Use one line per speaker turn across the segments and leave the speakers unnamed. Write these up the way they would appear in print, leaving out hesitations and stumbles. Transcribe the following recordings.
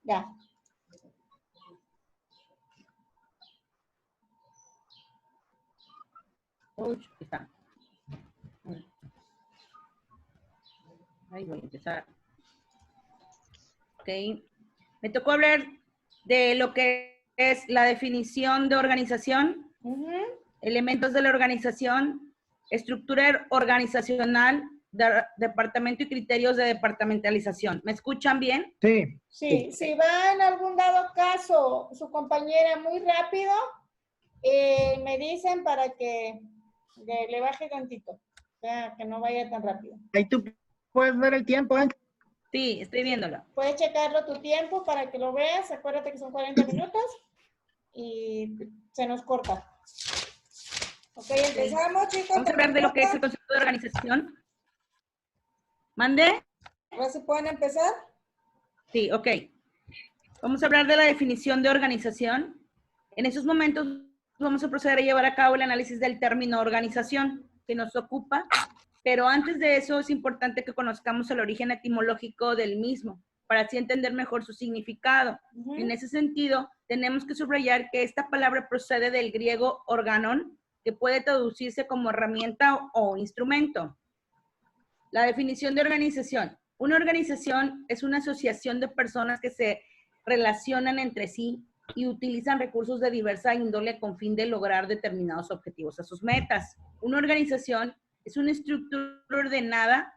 Ya.
Uy, aquí está. Ahí voy a empezar. Ok. Me tocó hablar de lo que es la definición de organización, elementos de la organización, estructura organizacional, departamento y criterios de departamentalización. ¿Me escuchan bien?
Sí.
Sí, si va en algún dado caso su compañera muy rápido, me dicen para que le baje tantito, o sea, que no vaya tan rápido.
Ahí tú puedes ver el tiempo, ¿eh?
Sí, estoy viéndolo.
Puedes checarlo tu tiempo para que lo veas. Acuérdate que son 40 minutos y se nos corta. Ok, empezamos, chicos.
Vamos a hablar de lo que es el concepto de organización. ¿Mande?
¿Ahora se pueden empezar?
Sí, ok. Vamos a hablar de la definición de organización. En esos momentos vamos a proceder a llevar a cabo el análisis del término organización que nos ocupa, pero antes de eso es importante que conozcamos el origen etimológico del mismo, para así entender mejor su significado. En ese sentido, tenemos que subrayar que esta palabra procede del griego organon, que puede traducirse como herramienta o instrumento. La definición de organización. Una organización es una asociación de personas que se relacionan entre sí y utilizan recursos de diversa índole con fin de lograr determinados objetivos a sus metas. Una organización es una estructura ordenada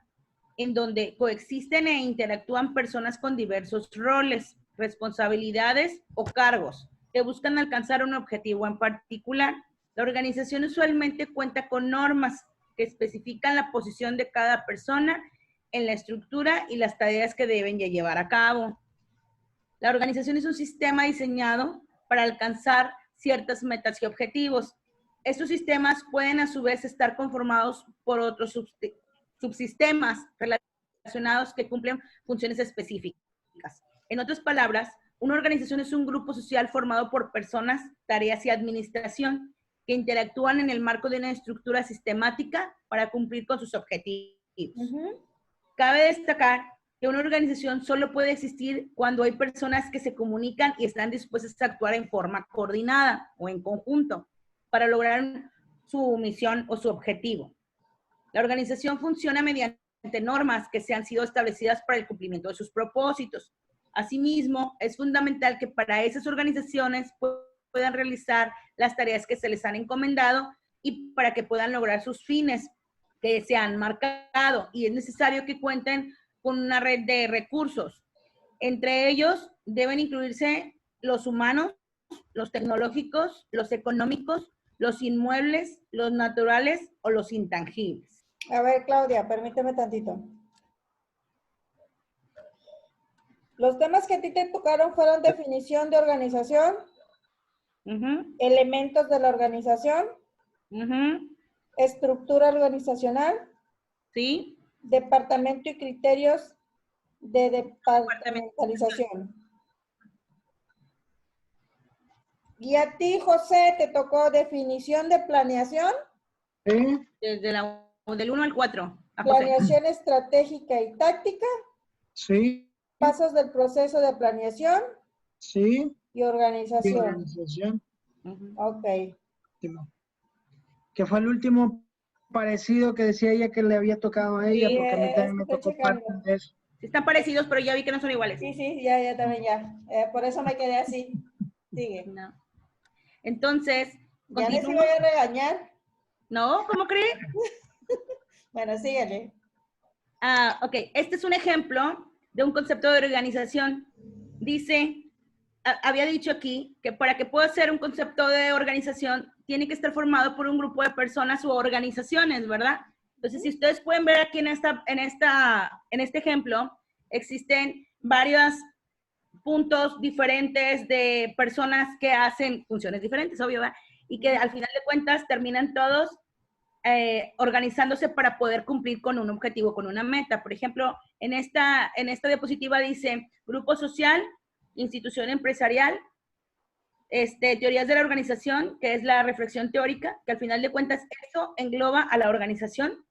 en donde coexisten e interactúan personas con diversos roles, responsabilidades o cargos que buscan alcanzar un objetivo en particular. La organización usualmente cuenta con normas que especifican la posición de cada persona en la estructura y las tareas que deben llevar a cabo. La organización es un sistema diseñado para alcanzar ciertas metas y objetivos. Estos sistemas pueden a su vez estar conformados por otros subsistemas relacionados que cumplen funciones específicas. En otras palabras, una organización es un grupo social formado por personas, tareas y administración que interactúan en el marco de una estructura sistemática para cumplir con sus objetivos. Cabe destacar que una organización solo puede existir cuando hay personas que se comunican y están dispuestas a actuar en forma coordinada o en conjunto para lograr su misión o su objetivo. La organización funciona mediante normas que se han sido establecidas para el cumplimiento de sus propósitos. Asimismo, es fundamental que para esas organizaciones puedan realizar las tareas que se les han encomendado y para que puedan lograr sus fines que se han marcado, y es necesario que cuenten con una red de recursos. Entre ellos deben incluirse los humanos, los tecnológicos, los económicos, los inmuebles, los naturales o los intangibles.
A ver, Claudia, permíteme tantito. Los temas que a ti te tocaron fueron definición de organización, elementos de la organización, estructura organizacional,
¿sí?
Departamento y criterios de departamentalización. Y a ti, José, te tocó definición de planeación.
Sí.
Desde del 1 al 4.
Planeación estratégica y táctica.
Sí.
Pasos del proceso de planeación.
Sí.
Y organización.
Y organización.
Ok.
Que fue el último parecido que decía ella que le había tocado a ella,
Sí,
porque a mí también me tocó parte de eso.
Están parecidos, pero ya vi que no son iguales.
Sí, ya también ya. Por eso me quedé así. Sigue.
No. Entonces,
ya les iba a regañar.
No, ¿cómo cree?
Bueno, síguele.
Ok, este es un ejemplo de un concepto de organización. Dice, había dicho aquí que para que pueda ser un concepto de organización, tiene que estar formado por un grupo de personas u organizaciones, ¿verdad? Entonces, si ustedes pueden ver aquí en este ejemplo, existen varios puntos diferentes de personas que hacen funciones diferentes, obvio, ¿verdad? Y que al final de cuentas terminan todos organizándose para poder cumplir con un objetivo, con una meta. Por ejemplo, en esta diapositiva dice grupo social, institución empresarial, teorías de la organización, que es la reflexión teórica, que al final de cuentas eso engloba a la organización,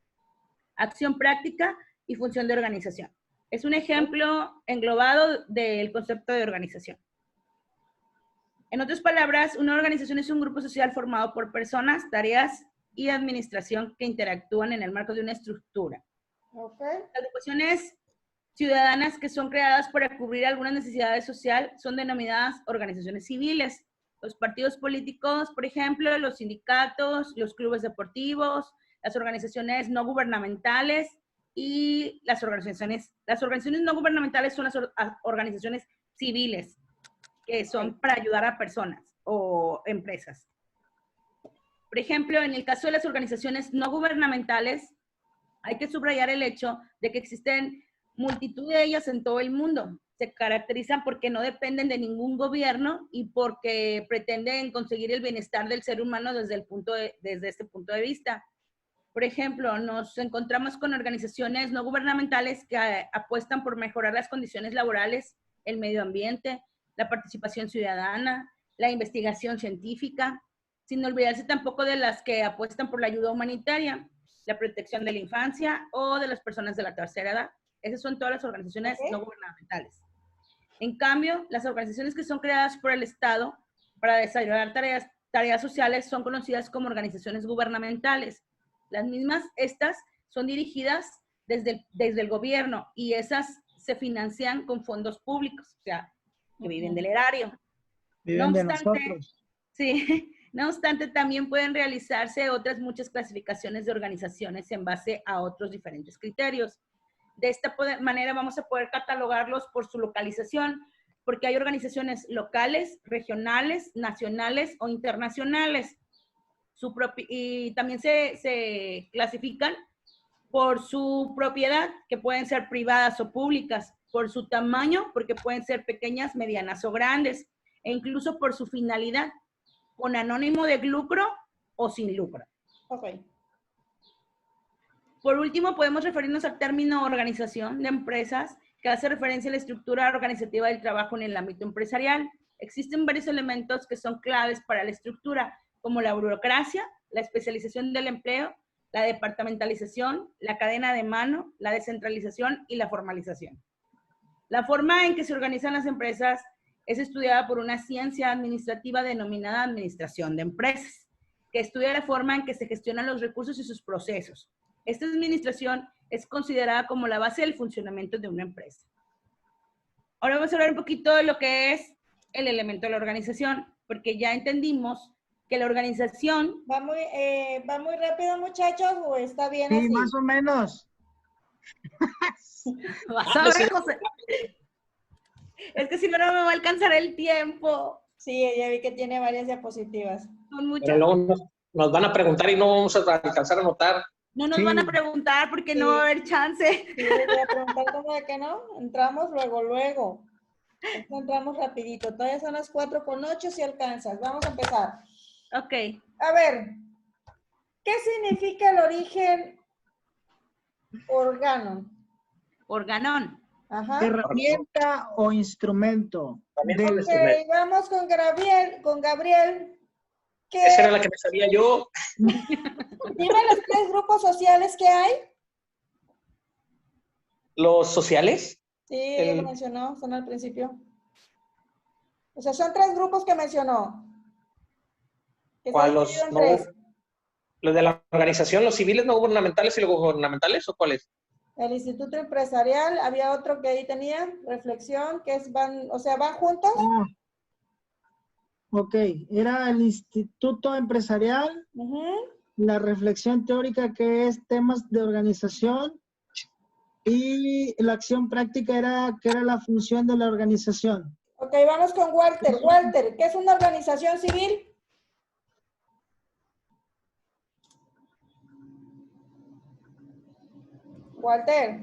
acción práctica y función de organización. Es un ejemplo englobado del concepto de organización. En otras palabras, una organización es un grupo social formado por personas, tareas y administración que interactúan en el marco de una estructura.
Okay.
Las agrupaciones ciudadanas que son creadas para cubrir algunas necesidades sociales son denominadas organizaciones civiles. Los partidos políticos, por ejemplo, los sindicatos, los clubes deportivos, las organizaciones no gubernamentales y las organizaciones no gubernamentales son las organizaciones civiles, que son para ayudar a personas o empresas. Por ejemplo, en el caso de las organizaciones no gubernamentales, hay que subrayar el hecho de que existen multitud de ellas en todo el mundo. Se caracterizan porque no dependen de ningún gobierno y porque pretenden conseguir el bienestar del ser humano desde este punto de vista. Por ejemplo, nos encontramos con organizaciones no gubernamentales que apuestan por mejorar las condiciones laborales, el medio ambiente, la participación ciudadana, la investigación científica, sin olvidarse tampoco de las que apuestan por la ayuda humanitaria, la protección de la infancia o de las personas de la tercera edad. Esas son todas las organizaciones no gubernamentales. En cambio, las organizaciones que son creadas por el Estado para desarrollar tareas sociales son conocidas como organizaciones gubernamentales. Las mismas, estas son dirigidas desde el gobierno y esas se financian con fondos públicos, o sea, que viven del erario.
Viven de nosotros.
Sí, no obstante, también pueden realizarse otras muchas clasificaciones de organizaciones en base a otros diferentes criterios. De esta manera vamos a poder catalogarlos por su localización, porque hay organizaciones locales, regionales, nacionales o internacionales. Y también se clasifican por su propiedad, que pueden ser privadas o públicas, por su tamaño, porque pueden ser pequeñas, medianas o grandes, e incluso por su finalidad, con ánimo de lucro o sin lucro.
Okay.
Por último, podemos referirnos al término organización de empresas, que hace referencia a la estructura organizativa del trabajo en el ámbito empresarial. Existen varios elementos que son claves para la estructura, como la burocracia, la especialización del empleo, la departamentalización, la cadena de mano, la descentralización y la formalización. La forma en que se organizan las empresas es estudiada por una ciencia administrativa denominada administración de empresas, que estudia la forma en que se gestionan los recursos y sus procesos. Esta administración es considerada como la base del funcionamiento de una empresa. Ahora vamos a hablar un poquito de lo que es el elemento de la organización, porque ya entendimos que la organización...
¿Va muy rápido, muchachos, o está bien
Sí,
así?
más o menos.
Vas a ver, José. Es que si no, no me va a alcanzar el tiempo.
Sí, ya vi que tiene varias diapositivas.
Son muchas.
Pero luego nos van a preguntar y no vamos a alcanzar a anotar.
No nos van a preguntar porque no va a haber chance.
Sí, voy a preguntar cómo de que no. Entramos luego. Entramos rapidito. Todavía son las 4:08 si alcanzas. Vamos a empezar.
Ok.
A ver, ¿qué significa el origen órgano?
Organón.
Ajá.
Herramienta o instrumento.
También
Ok, vamos con Gabriel.
Esa era la que me sabía yo.
Dime los 3 grupos sociales que hay.
¿Los sociales?
Sí, lo mencionó, son al principio. O sea, son 3 grupos que mencionó.
¿Cuál? Los de la organización, los civiles no gubernamentales y los gubernamentales, ¿o cuáles?
El Instituto Empresarial, había otro que ahí tenía, reflexión, que es van juntos.
Ok, era el Instituto Empresarial, la reflexión teórica, que es temas de organización, y la acción práctica que era la función de la organización.
Ok, vamos con Walter. Walter, ¿qué es una organización civil? Walter.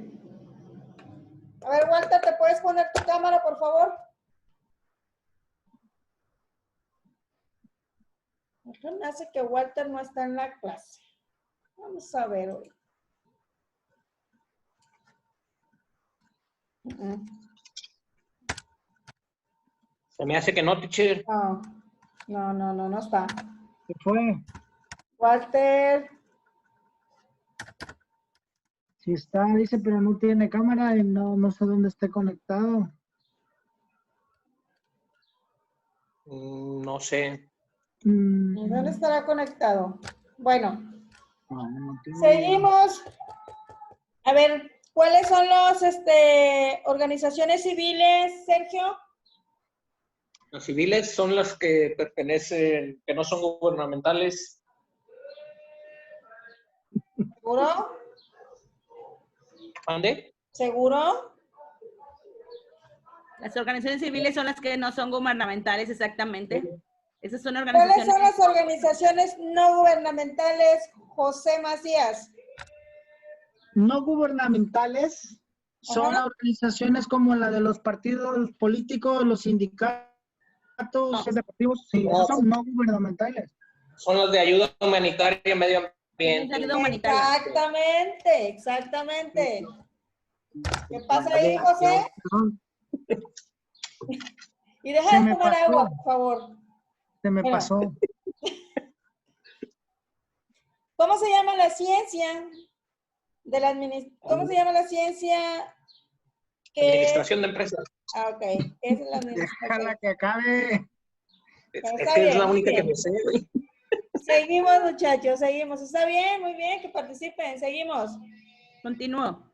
A ver, Walter, ¿te puedes poner tu cámara, por favor? Me hace que Walter no está en la clase. Vamos a ver hoy.
Se me hace que no, teacher.
No está.
¿Qué fue?
Walter.
Sí está, dice, pero no tiene cámara y no sé dónde esté conectado.
No sé.
¿Dónde estará conectado? Bueno,
No tengo
seguimos. A ver, ¿cuáles son los organizaciones civiles, Sergio?
Las civiles son las que pertenecen, que no son gubernamentales.
¿Seguro?
¿Ande?
¿Seguro?
Las organizaciones civiles son las que no son gubernamentales, exactamente. Esas son
¿Cuáles
organizaciones.
son las organizaciones no gubernamentales, José Macías?
No gubernamentales son
Ajá.
organizaciones como la de los partidos políticos, los sindicatos deportivos, sí,
No.
esos son no gubernamentales.
Son las de ayuda humanitaria, medio ambiente.
Ayuda humanitaria.
Exactamente, exactamente. ¿Qué pasa ahí, José?
Perdón,
Y deja
Se
de
me
tomar
pasó.
agua, por favor.
se me
Bueno.
pasó.
¿Cómo se llama la ciencia de la ¿Cómo se llama la ciencia que...
Administración de empresas.
Ah, ok. Es la administración.
Déjala que acabe.
Es
Está
que es
bien,
la
muy
única que
bien.
me sé, güey.
Seguimos, muchachos, seguimos. Está bien, muy bien, que participen. Seguimos.
Continúo.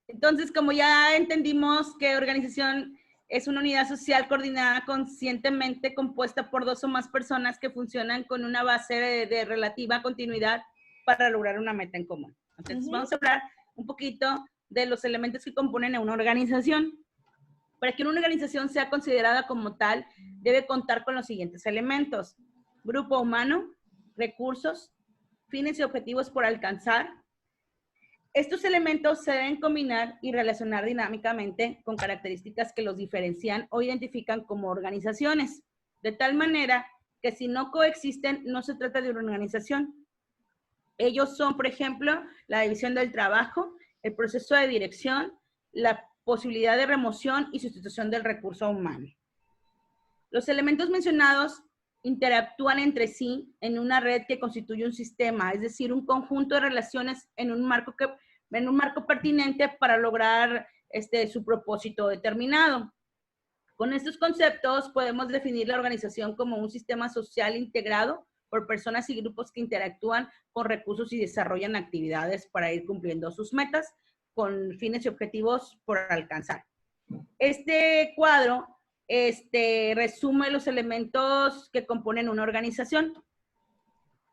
Entonces, como ya entendimos que organización es una unidad social coordinada conscientemente compuesta por dos o más personas que funcionan con una base de relativa continuidad para lograr una meta en común. Entonces, vamos a hablar un poquito de los elementos que componen a una organización. Para que una organización sea considerada como tal, debe contar con los siguientes elementos: grupo humano, recursos, fines y objetivos por alcanzar. Estos elementos se deben combinar y relacionar dinámicamente con características que los diferencian o identifican como organizaciones, de tal manera que si no coexisten, no se trata de una organización. Ellos son, por ejemplo, la división del trabajo, el proceso de dirección, la posibilidad de remoción y sustitución del recurso humano. Los elementos mencionados interactúan entre sí en una red que constituye un sistema, es decir, un conjunto de relaciones en un marco pertinente para lograr su propósito determinado. Con estos conceptos podemos definir la organización como un sistema social integrado por personas y grupos que interactúan con recursos y desarrollan actividades para ir cumpliendo sus metas con fines y objetivos por alcanzar. Este cuadro resume los elementos que componen una organización,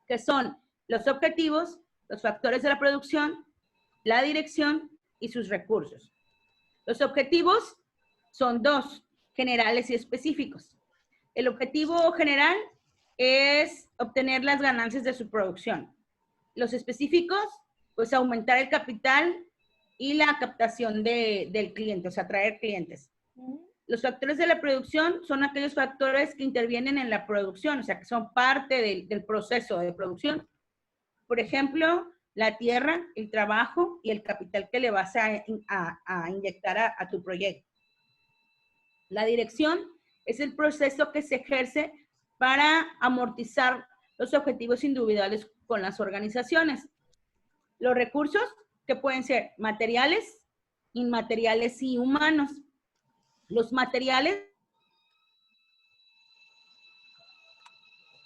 que son los objetivos, los factores de la producción, la dirección y sus recursos. Los objetivos son dos, generales y específicos. El objetivo general es obtener las ganancias de su producción. Los específicos, pues aumentar el capital y la captación del cliente, o sea, atraer clientes. Los factores de la producción son aquellos factores que intervienen en la producción, o sea, que son parte del proceso de producción. Por ejemplo, la tierra, el trabajo y el capital que le vas a inyectar a tu proyecto. La dirección es el proceso que se ejerce para amortizar los objetivos individuales con las organizaciones. Los recursos, que pueden ser materiales, inmateriales y humanos. Los materiales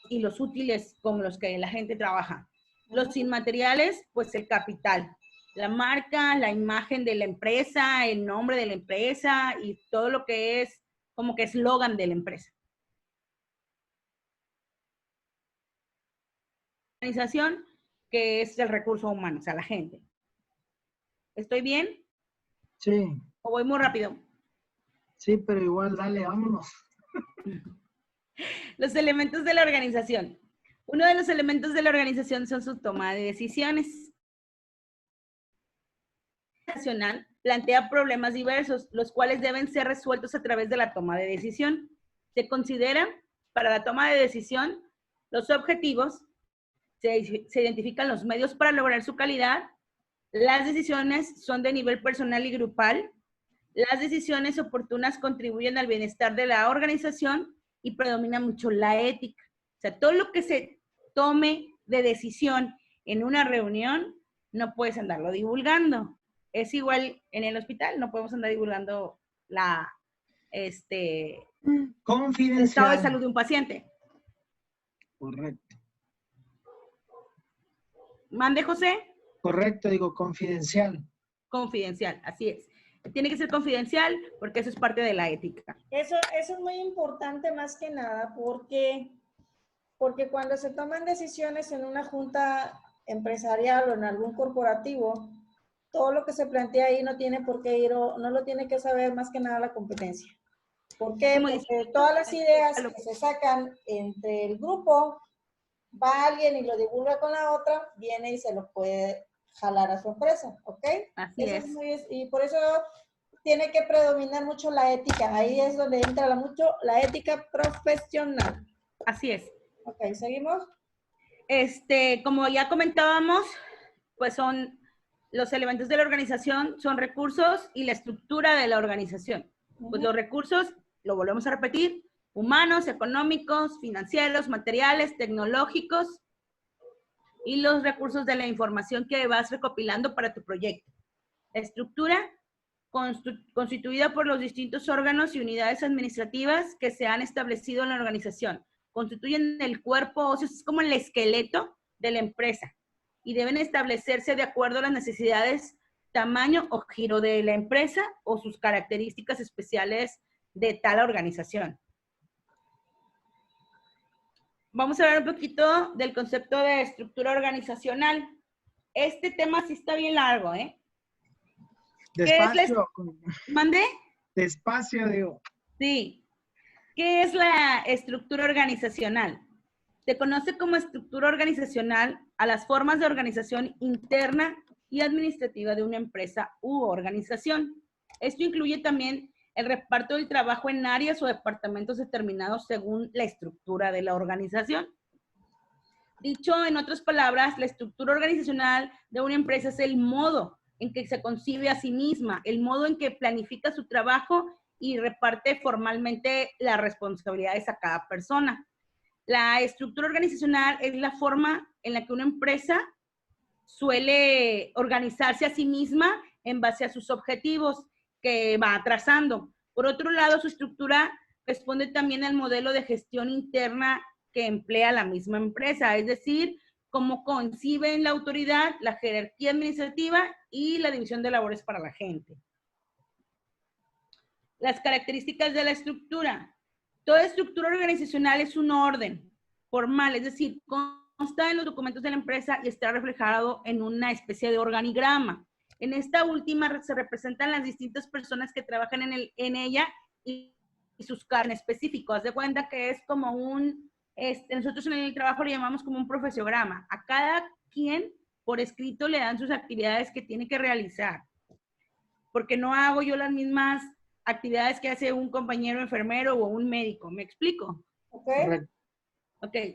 y los útiles con los que la gente trabaja. Los inmateriales, pues el capital, la marca, la imagen de la empresa, el nombre de la empresa y todo lo que es como que eslogan de la empresa. Organización, que es el recurso humano, o sea, la gente. ¿Estoy bien?
Sí.
¿O voy muy rápido?
Sí, pero igual, dale, vámonos.
Los elementos de la organización. Uno de los elementos de la organización son su toma de decisiones. La organización plantea problemas diversos, los cuales deben ser resueltos a través de la toma de decisión. Se consideran, para la toma de decisión, los objetivos, se identifican los medios para lograr su calidad, las decisiones son de nivel personal y grupal, las decisiones oportunas contribuyen al bienestar de la organización y predomina mucho la ética. O sea, todo lo que se tome de decisión en una reunión no puedes andarlo divulgando. Es igual en el hospital, no podemos andar divulgando el estado de salud de un paciente.
Correcto.
¿Mande, José?
Correcto, digo, confidencial.
Confidencial, así es. Tiene que ser confidencial porque eso es parte de la ética.
Eso es muy importante más que nada porque cuando se toman decisiones en una junta empresarial o en algún corporativo, todo lo que se plantea ahí no tiene por qué ir o no lo tiene que saber más que nada la competencia. ¿Por qué? Porque todas las ideas que se sacan entre el grupo, va alguien y lo divulga con la otra, viene y se lo puede jalar a su empresa, ¿ok?
Así es.
Y por eso tiene que predominar mucho la ética. Ahí es donde entra mucho la ética profesional.
Así es.
Ok, ¿seguimos?
Como ya comentábamos, pues son los elementos de la organización, son recursos y la estructura de la organización. Pues los recursos, lo volvemos a repetir, humanos, económicos, financieros, materiales, tecnológicos y los recursos de la información que vas recopilando para tu proyecto. La estructura constituida por los distintos órganos y unidades administrativas que se han establecido en la organización. Constituyen el cuerpo óseo, es como el esqueleto de la empresa y deben establecerse de acuerdo a las necesidades, tamaño o giro de la empresa o sus características especiales de tal organización. Vamos a hablar un poquito del concepto de estructura organizacional. Este tema sí está bien largo, ¿eh?
Despacio.
¿Mandé?
Despacio, digo.
Sí. ¿Qué es la estructura organizacional? Se conoce como estructura organizacional a las formas de organización interna y administrativa de una empresa u organización. Esto incluye también el reparto del trabajo en áreas o departamentos determinados según la estructura de la organización. Dicho en otras palabras, la estructura organizacional de una empresa es el modo en que se concibe a sí misma, el modo en que planifica su trabajo y reparte formalmente las responsabilidades a cada persona. La estructura organizacional es la forma en la que una empresa suele organizarse a sí misma en base a sus objetivos que va trazando. Por otro lado, su estructura responde también al modelo de gestión interna que emplea la misma empresa, es decir, cómo conciben la autoridad, la jerarquía administrativa y la división de labores para la gente. Las características de la estructura. Toda estructura organizacional es un orden formal, es decir, consta en los documentos de la empresa y está reflejado en una especie de organigrama. En esta última se representan las distintas personas que trabajan en ella y sus cargos específicos. Haz de cuenta que es como un, nosotros en el trabajo le llamamos como un profesiograma. A cada quien por escrito le dan sus actividades que tiene que realizar. Porque no hago yo las mismas actividades que hace un compañero enfermero o un médico. ¿Me explico? Ok.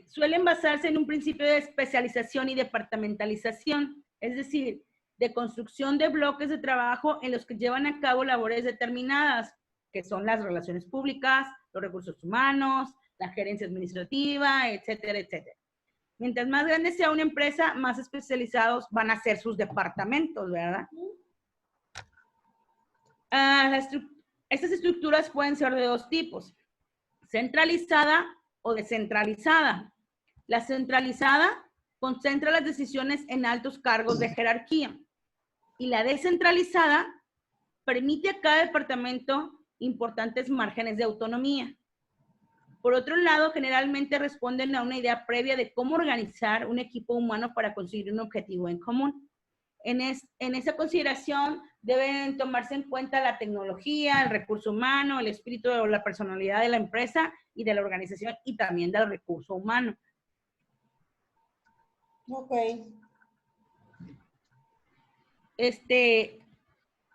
Suelen basarse en un principio de especialización y departamentalización, es decir, de construcción de bloques de trabajo en los que llevan a cabo labores determinadas, que son las relaciones públicas, los recursos humanos, la gerencia administrativa, etcétera, etcétera. Mientras más grande sea una empresa, más especializados van a ser sus departamentos, ¿verdad? Estas estructuras pueden ser de dos tipos, centralizada o descentralizada. La centralizada concentra las decisiones en altos cargos de jerarquía y la descentralizada permite a cada departamento importantes márgenes de autonomía. Por otro lado, generalmente responden a una idea previa de cómo organizar un equipo humano para conseguir un objetivo en común. En esa consideración deben tomarse en cuenta la tecnología, el recurso humano, el espíritu o la personalidad de la empresa y de la organización y también del recurso humano.
Ok.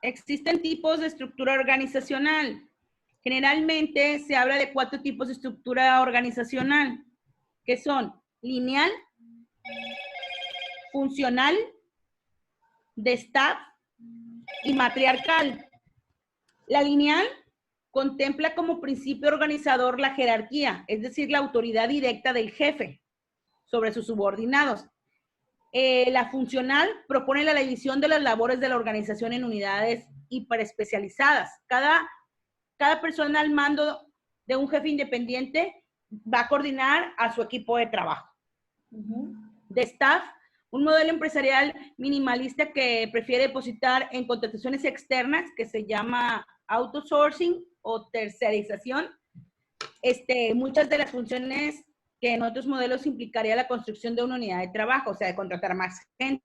Existen tipos de estructura organizacional. Generalmente se habla de 4 tipos de estructura organizacional, que son lineal, funcional, de staff y matriarcal. La lineal contempla como principio organizador la jerarquía, es decir, la autoridad directa del jefe sobre sus subordinados. La funcional propone la división de las labores de la organización en unidades hiperespecializadas. Cada persona al mando de un jefe independiente va a coordinar a su equipo de trabajo. De staff, un modelo empresarial minimalista que prefiere depositar en contrataciones externas, que se llama outsourcing o tercerización. Muchas de las funciones que en otros modelos implicaría la construcción de una unidad de trabajo, o sea, de contratar más gente.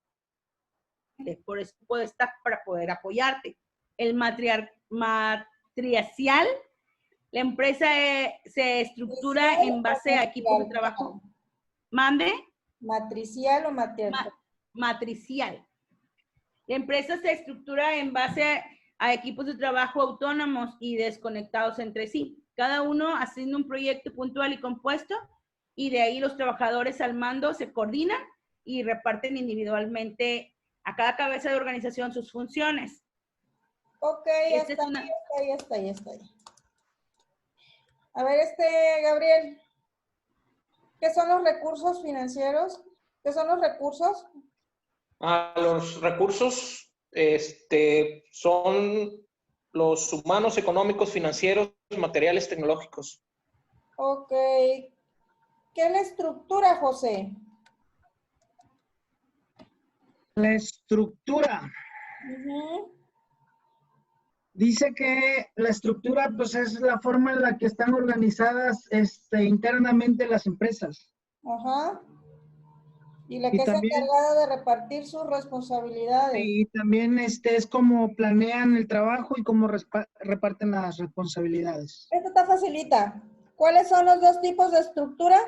Por eso puede estar para poder apoyarte. El matricial, la empresa se estructura en base a equipos de trabajo. ¿Mande?
¿Matricial o matriarcal?
Matricial. La empresa se estructura en base a equipos de trabajo autónomos y desconectados entre sí. Cada uno haciendo un proyecto puntual y compuesto, y de ahí los trabajadores al mando se coordinan y reparten individualmente a cada cabeza de organización sus funciones.
Ok, ya está ahí. A ver, Gabriel, ¿qué son los recursos financieros? ¿Qué son los recursos?
Los recursos son los humanos, económicos, financieros, materiales, tecnológicos.
Ok. ¿Qué es la estructura, José?
La estructura. Dice que la estructura, pues, es la forma en la que están organizadas internamente las empresas.
Ajá. Y la que es encargada de repartir sus responsabilidades.
Y también es como planean el trabajo y cómo reparten las responsabilidades.
Esto está facilita. ¿Cuáles son los dos tipos de estructura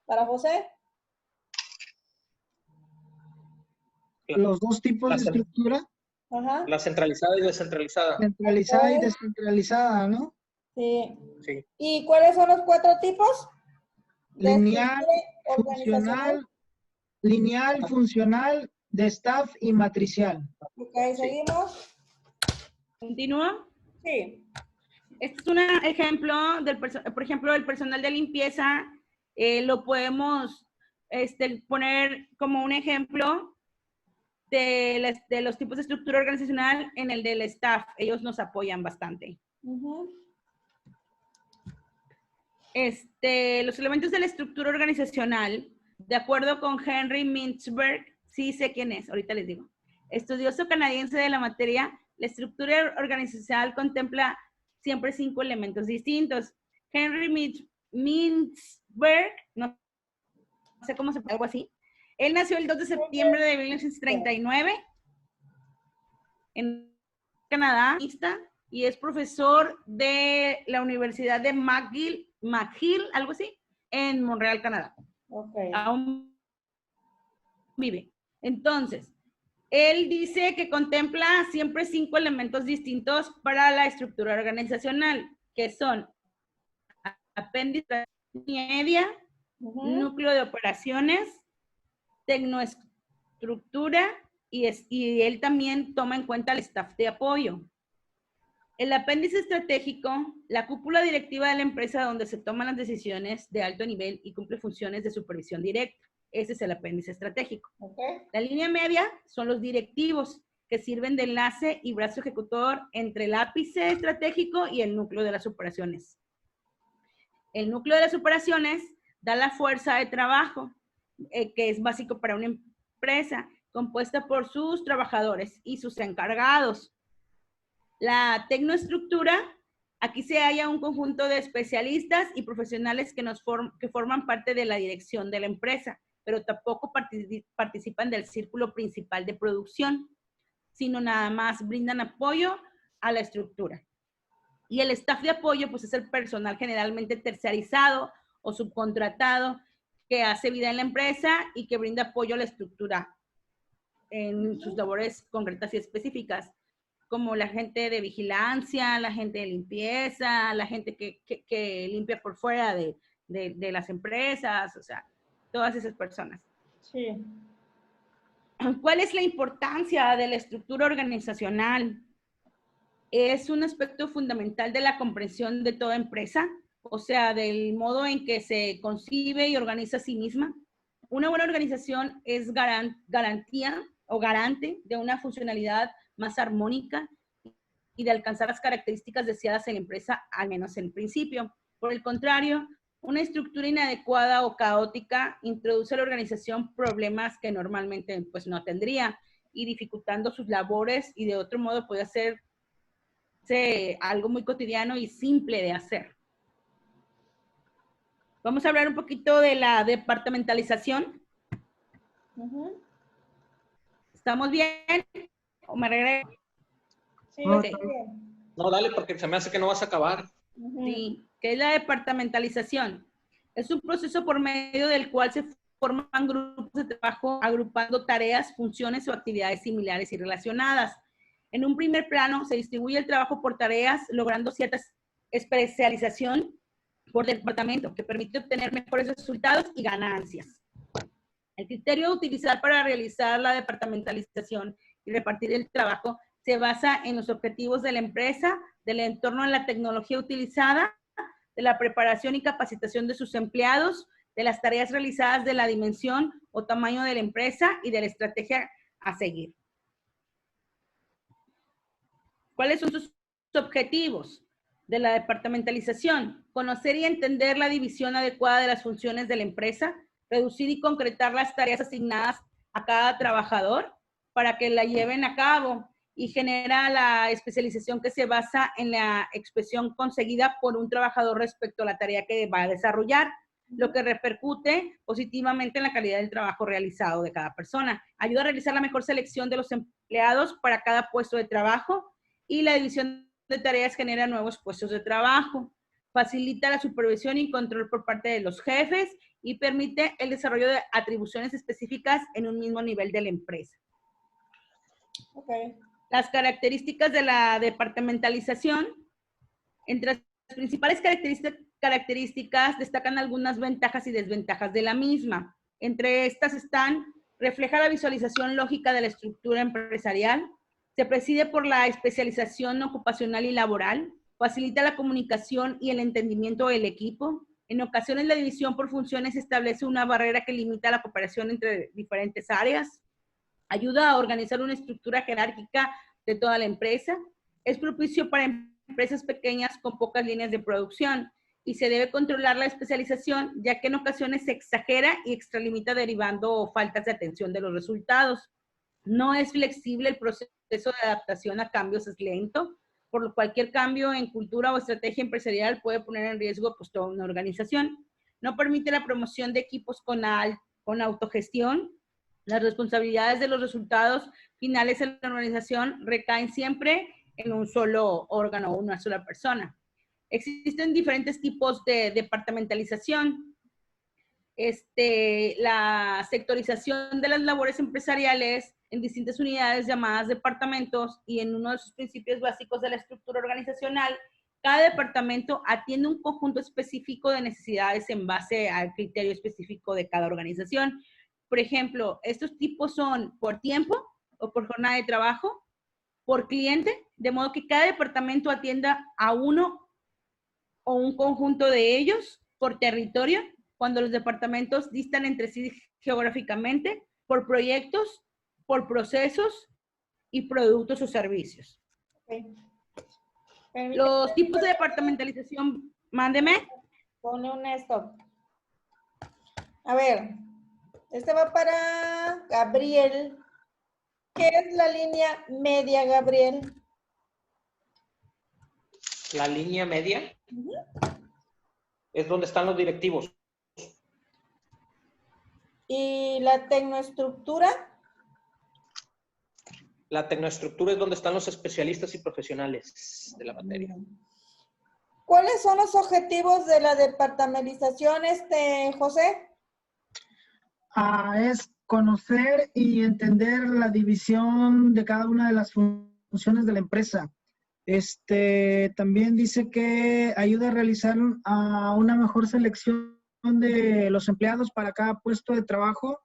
para José?
Los dos tipos de estructura.
Ajá.
La centralizada y descentralizada.
Centralizada y descentralizada, ¿no?
Sí.
Sí.
¿Y cuáles son los 4 tipos?
Lineal, funcional, de staff y matricial.
Ok, seguimos.
¿Continúa?
Sí.
Este es un ejemplo, por ejemplo, el personal de limpieza, lo podemos poner como un ejemplo de los tipos de estructura organizacional en el del staff. Ellos nos apoyan bastante. Los elementos de la estructura organizacional, de acuerdo con Henry Mintzberg, sí sé quién es, ahorita les digo. Estudioso canadiense de la materia, la estructura organizacional contempla siempre 5 elementos distintos. Henry Mintzberg, no sé cómo se llama, algo así. Él nació el 2 de septiembre de 1939 en Canadá y es profesor de la Universidad de McGill, algo así, en Montreal, Canadá.
Okay.
Aún vive. Entonces, él dice que contempla siempre 5 elementos distintos para la estructura organizacional, que son apéndice media, núcleo de operaciones, tecnoestructura, y él también toma en cuenta el staff de apoyo. El apéndice estratégico, la cúpula directiva de la empresa donde se toman las decisiones de alto nivel y cumple funciones de supervisión directa. Ese es el apéndice estratégico. Okay. La línea media son los directivos, que sirven de enlace y brazo ejecutor entre el ápice estratégico y el núcleo de las operaciones. El núcleo de las operaciones da la fuerza de trabajo, que es básico para una empresa, compuesta por sus trabajadores y sus encargados. La tecnoestructura, aquí se halla un conjunto de especialistas y profesionales que forman parte de la dirección de la empresa, pero tampoco participan del círculo principal de producción, sino nada más brindan apoyo a la estructura. Y el staff de apoyo, pues, es el personal generalmente terciarizado o subcontratado que hace vida en la empresa y que brinda apoyo a la estructura en sus labores concretas y específicas, como la gente de vigilancia, la gente de limpieza, la gente que limpia por fuera de las empresas, o sea, todas esas personas.
Sí.
¿Cuál es la importancia de la estructura organizacional? Es un aspecto fundamental de la comprensión de toda empresa, o sea, del modo en que se concibe y organiza a sí misma. una buena organización es garantía o garante de una funcionalidad más armónica y de alcanzar las características deseadas en la empresa, al menos en principio. Por el contrario, una estructura inadecuada o caótica introduce a la organización problemas que normalmente pues, no tendría y dificultando sus labores y de otro modo puede hacerse algo muy cotidiano y simple de hacer. Vamos a hablar un poquito de la departamentalización. ¿Estamos bien? ¿O me regreso?
Sí,
Okay.
No, dale, porque se me hace que no vas a acabar.
Sí, ¿qué es la departamentalización? Es un proceso por medio del cual se forman grupos de trabajo agrupando tareas, funciones o actividades similares y relacionadas. En un primer plano se distribuye el trabajo por tareas, logrando cierta especialización por departamento que permite obtener mejores resultados y ganancias. El criterio a utilizar para realizar la departamentalización y repartir el trabajo se basa en los objetivos de la empresa, del entorno de la tecnología utilizada, de la preparación y capacitación de sus empleados, de las tareas realizadas, de la dimensión o tamaño de la empresa y de la estrategia a seguir. ¿Cuáles son sus objetivos de la departamentalización? Conocer y entender la división adecuada de las funciones de la empresa, reducir y concretar las tareas asignadas a cada trabajador para que la lleven a cabo y genera la especialización que se basa en la expresión conseguida por un trabajador respecto a la tarea que va a desarrollar, lo que repercute positivamente en la calidad del trabajo realizado de cada persona. Ayuda a realizar la mejor selección de los empleados para cada puesto de trabajo y la división de tareas genera nuevos puestos de trabajo. Facilita la supervisión y control por parte de los jefes y permite el desarrollo de atribuciones específicas en un mismo nivel de la empresa.
Okay.
Las características de la departamentalización. Entre las principales características destacan algunas ventajas y desventajas de la misma. Entre estas están, refleja la visualización lógica de la estructura empresarial, se preside por la especialización ocupacional y laboral, facilita la comunicación y el entendimiento del equipo. En ocasiones la división por funciones establece una barrera que limita la cooperación entre diferentes áreas. Ayuda a organizar una estructura jerárquica de toda la empresa. Es propicio para empresas pequeñas con pocas líneas de producción y se debe controlar la especialización, ya que en ocasiones se exagera y extralimita derivando faltas de atención de los resultados. No es flexible, el proceso de adaptación a cambios es lento, por lo que cualquier cambio en cultura o estrategia empresarial puede poner en riesgo pues, toda una organización. No permite la promoción de equipos con autogestión. Las responsabilidades de los resultados finales en la organización recaen siempre en un solo órgano o una sola persona. Existen diferentes tipos de departamentalización. La sectorización de las labores empresariales en distintas unidades llamadas departamentos y en uno de sus principios básicos de la estructura organizacional, cada departamento atiende un conjunto específico de necesidades en base al criterio específico de cada organización. Por ejemplo, estos tipos son por tiempo o por jornada de trabajo, por cliente, de modo que cada departamento atienda a uno o un conjunto de ellos, por territorio, cuando los departamentos distan entre sí geográficamente, por proyectos, por procesos y productos o servicios.
Okay.
Los tipos de departamentalización, mándeme.
Pone un stop. A ver, este va para Gabriel. ¿Qué es la línea media, Gabriel?
La línea media es donde están los directivos.
¿Y la tecnoestructura?
La tecnoestructura es donde están los especialistas y profesionales de la materia.
¿Cuáles son los objetivos de la departamentalización, José?
Es conocer y entender la división de cada una de las funciones de la empresa. También dice que ayuda a realizar una mejor selección de los empleados para cada puesto de trabajo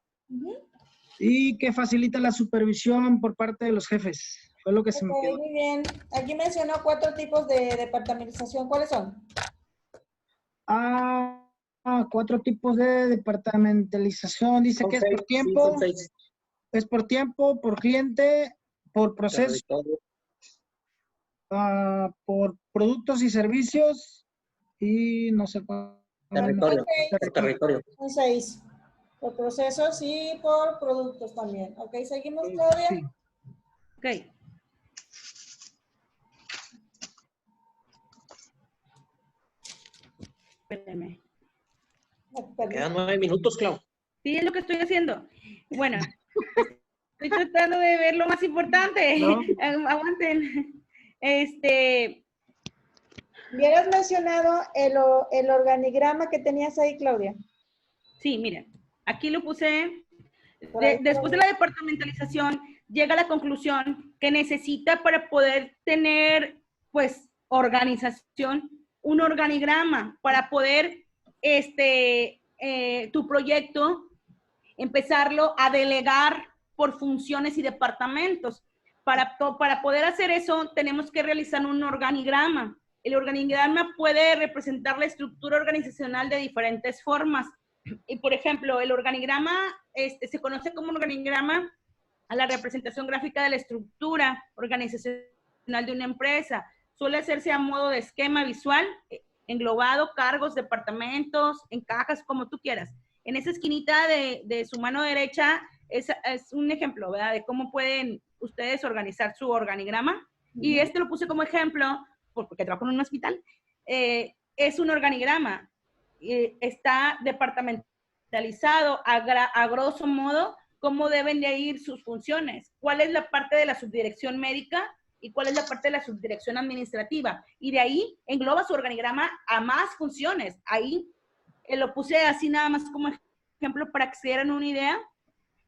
y que facilita la supervisión por parte de los jefes. Fue lo que se me quedó.
Muy bien. Aquí mencionó 4 tipos de departamentalización. ¿Cuáles son?
4 tipos de departamentalización. Dice
Son
que es
6,
por
sí,
tiempo,
son 6.
es por tiempo, por cliente, por proceso, por productos y servicios y no sé cuál.
Territorio.
Ok.
Por territorio.
Son 6. Por procesos y por productos también. Ok, seguimos, Claudia.
Sí.
Ok. Espérame.
Quedan 9 minutos, Clau.
Sí, es lo que estoy haciendo. Bueno, estoy tratando de ver lo más importante.
No.
Aguanten.
¿Hubieras mencionado el organigrama que tenías ahí, Claudia?
Sí, miren, aquí lo puse.
Por ahí,
Después de la departamentalización, llega a la conclusión que necesita para poder tener, pues, organización, un organigrama para poder, tu proyecto, empezarlo a delegar por funciones y departamentos. Para poder hacer eso, tenemos que realizar un organigrama. El organigrama puede representar la estructura organizacional de diferentes formas. Y, por ejemplo, el organigrama se conoce como organigrama a la representación gráfica de la estructura organizacional de una empresa. Suele hacerse a modo de esquema visual, englobado, cargos, departamentos, en cajas, como tú quieras. En esa esquinita de su mano derecha es un ejemplo, ¿verdad? De cómo pueden ustedes organizar su organigrama. Y lo puse como ejemplo, porque trabajo en un hospital. Es un organigrama. Está departamentalizado a grosso modo cómo deben de ir sus funciones, cuál es la parte de la subdirección médica y cuál es la parte de la subdirección administrativa. Y de ahí engloba su organigrama a más funciones. Ahí lo puse así nada más como ejemplo para que se dieran una idea.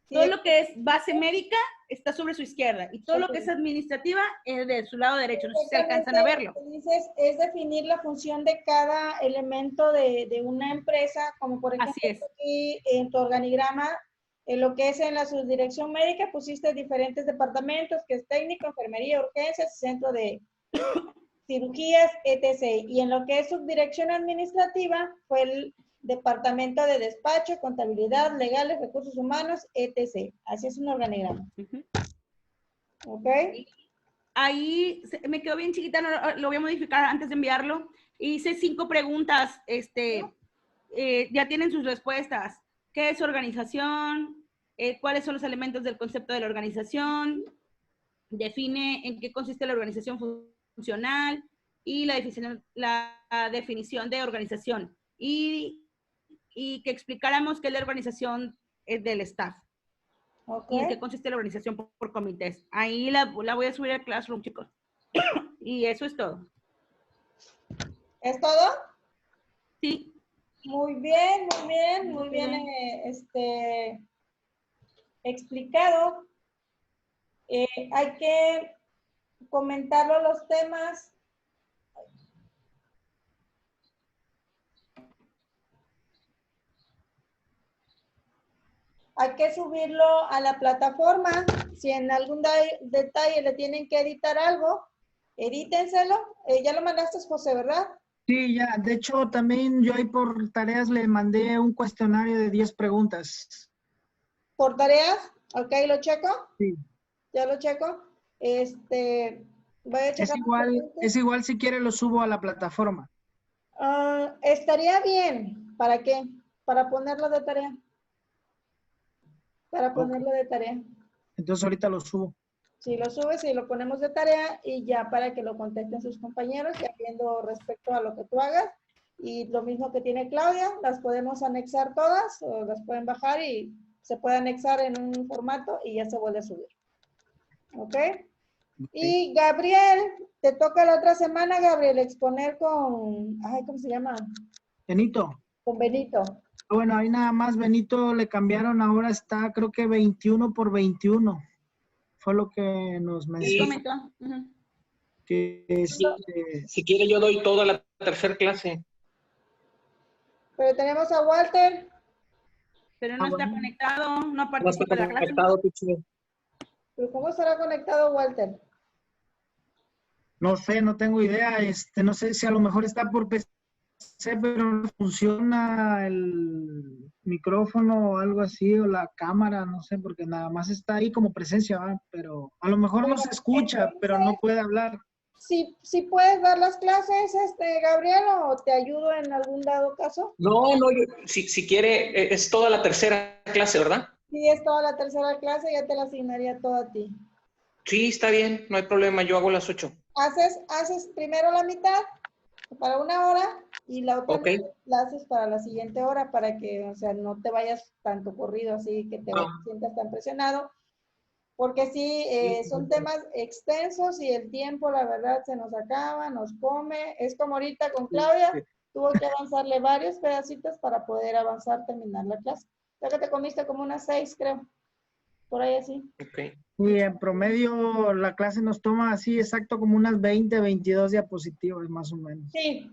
Sí. Todo lo que es base médica está sobre su izquierda y todo lo que es administrativa es de su lado derecho. No sé si alcanzan a verlo.
Lo que dices es definir la función de cada elemento de una empresa, como por ejemplo aquí en tu organigrama, en lo que es en la subdirección médica pusiste diferentes departamentos, que es técnico, enfermería, urgencias, centro de cirugías, etc. Y en lo que es subdirección administrativa fue el departamento de despacho, contabilidad, legales, recursos humanos, etc. Así es un organigrama. ¿Ok?
Ahí me quedó bien chiquita, lo voy a modificar antes de enviarlo. Hice 5 preguntas, ya tienen sus respuestas. ¿Qué es organización? ¿Cuáles son los elementos del concepto de la organización? Define en qué consiste la organización funcional y la definición de organización. Y que explicáramos qué es la organización del staff. Okay. Y en qué consiste la organización por comités. Ahí la voy a subir al Classroom, chicos. Y eso es todo.
¿Es todo?
Sí.
Muy bien, explicado. Hay que comentarlo los temas. Hay que subirlo a la plataforma. Si en algún detalle le tienen que editar algo, edítenselo. Ya lo mandaste, José, ¿verdad?
Sí, ya. De hecho, también yo ahí por tareas le mandé un cuestionario de 10 preguntas.
¿Por tareas? Ok, ¿lo checo?
Sí.
Ya lo checo. Voy a checar.
Es igual si quiere lo subo a la plataforma.
Estaría bien. ¿Para qué? Para ponerlo de tarea. Para ponerlo de tarea.
Entonces ahorita lo subo.
Si lo subes y lo ponemos de tarea y ya para que lo contesten sus compañeros, ya viendo respecto a lo que tú hagas. Y lo mismo que tiene Claudia, las podemos anexar todas o las pueden bajar y se puede anexar en un formato y ya se vuelve a subir. ¿Ok? Y Gabriel, te toca la otra semana, Gabriel, exponer con, ¿cómo se llama?
Benito.
Con Benito.
Bueno, ahí nada más Benito le cambiaron, ahora está creo que 21 por 21. Fue lo que nos mencionó.
Si quiere yo doy toda la tercera clase.
Pero tenemos a Walter.
Pero no está conectado, no participa de la clase.
¿Pero cómo estará conectado Walter?
No sé, no tengo idea. No sé si a lo mejor está por PC sé, pero no funciona el micrófono o algo así, o la cámara, no sé, porque nada más está ahí como presencia, ¿verdad? Pero a lo mejor no se escucha, pero no puede hablar.
¿Sí puedes dar las clases, Gabriel, o te ayudo en algún dado caso?
No, si quiere, es toda la tercera clase, ¿verdad?
Sí, es toda la tercera clase, ya te la asignaría toda a ti.
Sí, está bien, no hay problema, yo hago las 8.
Haces primero la mitad para una hora y la otra
Ok.
la haces para la siguiente hora para que, o sea, no te vayas tanto corrido así que te sientas tan presionado. Porque sí, son temas extensos y el tiempo, la verdad, se nos acaba, nos come. Es como ahorita con Claudia, tuvo que avanzarle varios pedacitos para poder avanzar, terminar la clase. Ya que te comiste como unas 6, creo. Por ahí así.
Ok.
Y en promedio la clase nos toma así exacto como unas 20, 22 diapositivas más o menos.
Sí,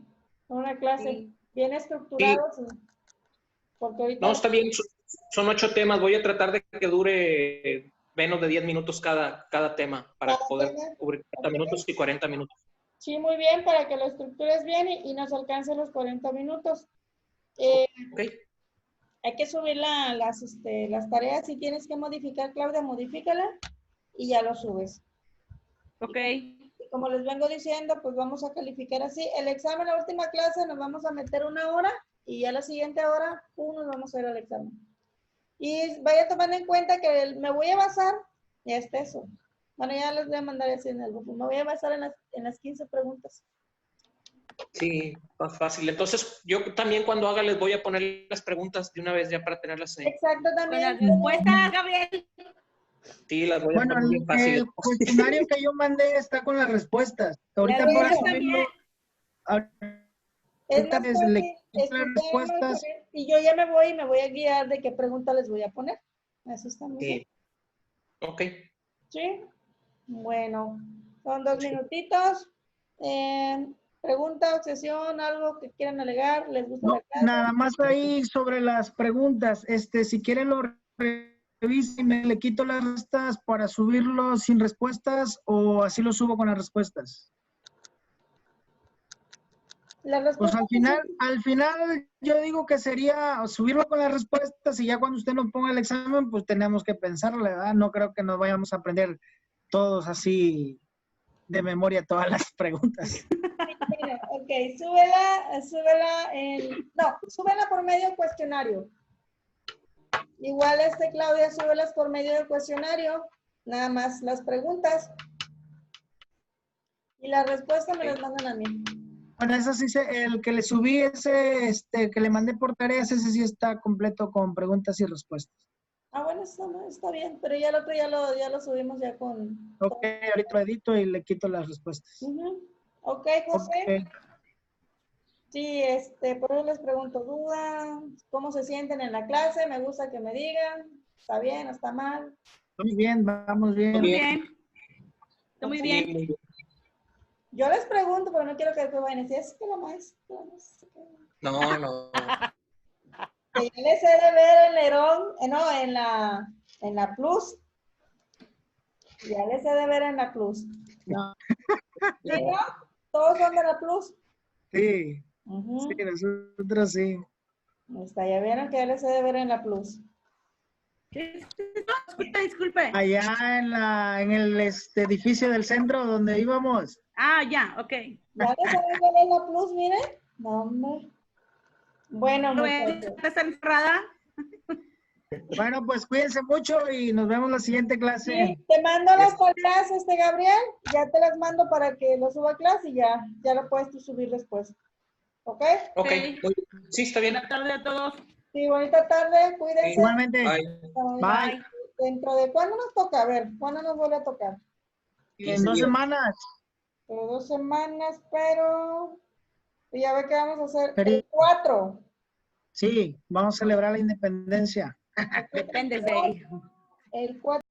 una clase
Sí.
bien estructurada. Sí. Porque ahorita...
No, está bien, son 8 temas, voy a tratar de que dure menos de 10 minutos cada tema para poder cubrir 30 minutos y 40 minutos.
Sí, muy bien, para que lo estructures bien y nos alcance los 40 minutos.
Ok.
Hay que subir las tareas. Si tienes que modificar, Claudia, modifícala y ya lo subes.
Ok.
Y como les vengo diciendo, pues vamos a calificar así. El examen, la última clase, nos vamos a meter 1 hora y ya la siguiente hora, nos vamos a ir al examen. Y vaya tomando en cuenta que me voy a basar, ya está eso. Bueno, ya les voy a mandar así en el grupo. Me voy a basar en las 15 preguntas.
Sí, más fácil. Entonces, yo también cuando haga les voy a poner las preguntas de una vez ya para tenerlas ahí.
Exacto,
Con
también.
las respuestas, Gabriel.
Sí, las voy a
Bueno,
poner bien fáciles.
el cuestionario que yo mandé está con las respuestas. Ahorita
Las
para
mías
subirlo,
Es
ahorita
más
le
fácil
quito las respuestas.
y yo ya me voy a guiar de qué pregunta les voy a poner. Eso está muy bien.
Sí. Ok.
¿Sí? Bueno, son 2 minutitos. Pregunta, obsesión, algo que quieran alegar, ¿les gusta la clase?
Nada más ahí sobre las preguntas. Si quieren lo reviso y le quito las respuestas para subirlo sin respuestas o así lo subo con las respuestas.
La
Pues
respuesta
al final yo digo que sería subirlo con las respuestas y ya cuando usted nos ponga el examen, pues tenemos que pensarlo, ¿verdad? No creo que nos vayamos a aprender todos así de memoria todas las preguntas.
Ok, súbela por medio del cuestionario. Igual Claudia, súbelas por medio del cuestionario, nada más las preguntas. Y la respuesta me las mandan a mí.
Bueno, eso sí, el que le subí ese, que le mandé por tareas, ese sí está completo con preguntas y respuestas.
Ah, bueno, está bien, pero ya el otro ya lo subimos ya con...
Ok, ahorita lo edito y le quito las respuestas.
Ok, José.
Okay.
Sí, por eso les pregunto dudas, ¿cómo se sienten en la clase? Me gusta que me digan, ¿está bien o está mal?
Muy bien, vamos bien.
Muy bien. Está muy bien.
Sí, muy bien.
Yo les pregunto, pero no quiero que después vayan a decir, es que la maestra, no sé qué.
No.
Que yo les he de ver el Nerón, no, en la Plus. Ya les he de ver en la Plus.
No.
¿Sí, no? ¿Todos son de la Plus?
Sí, sí, nosotros sí.
Está, ya vieron que ya les he de ver en la Plus.
Disculpe.
Allá en el edificio del centro donde íbamos.
Ah, ya, ok.
¿Ya les he de ver en la Plus, miren? No, hombre. Bueno, muchachos.
¿Está encerrada?
Bueno, pues cuídense mucho y nos vemos en la siguiente clase.
Sí, te mando las tareas, Gabriel. Ya te las mando para que lo suba a clase y ya lo puedes tú subir después. ¿Ok?
Ok. Sí, está bien.
Buenas tardes a todos.
Sí, bonita tarde. Cuídense.
Igualmente.
Bye.
Bye.
¿Dentro de cuándo nos toca? A ver, ¿cuándo nos vuelve a tocar?
En 2 semanas.
Por 2 semanas, pero ya ve que vamos a hacer
Sería-
el 4.
Sí, vamos a celebrar la independencia.
Depende de ello.
El 4.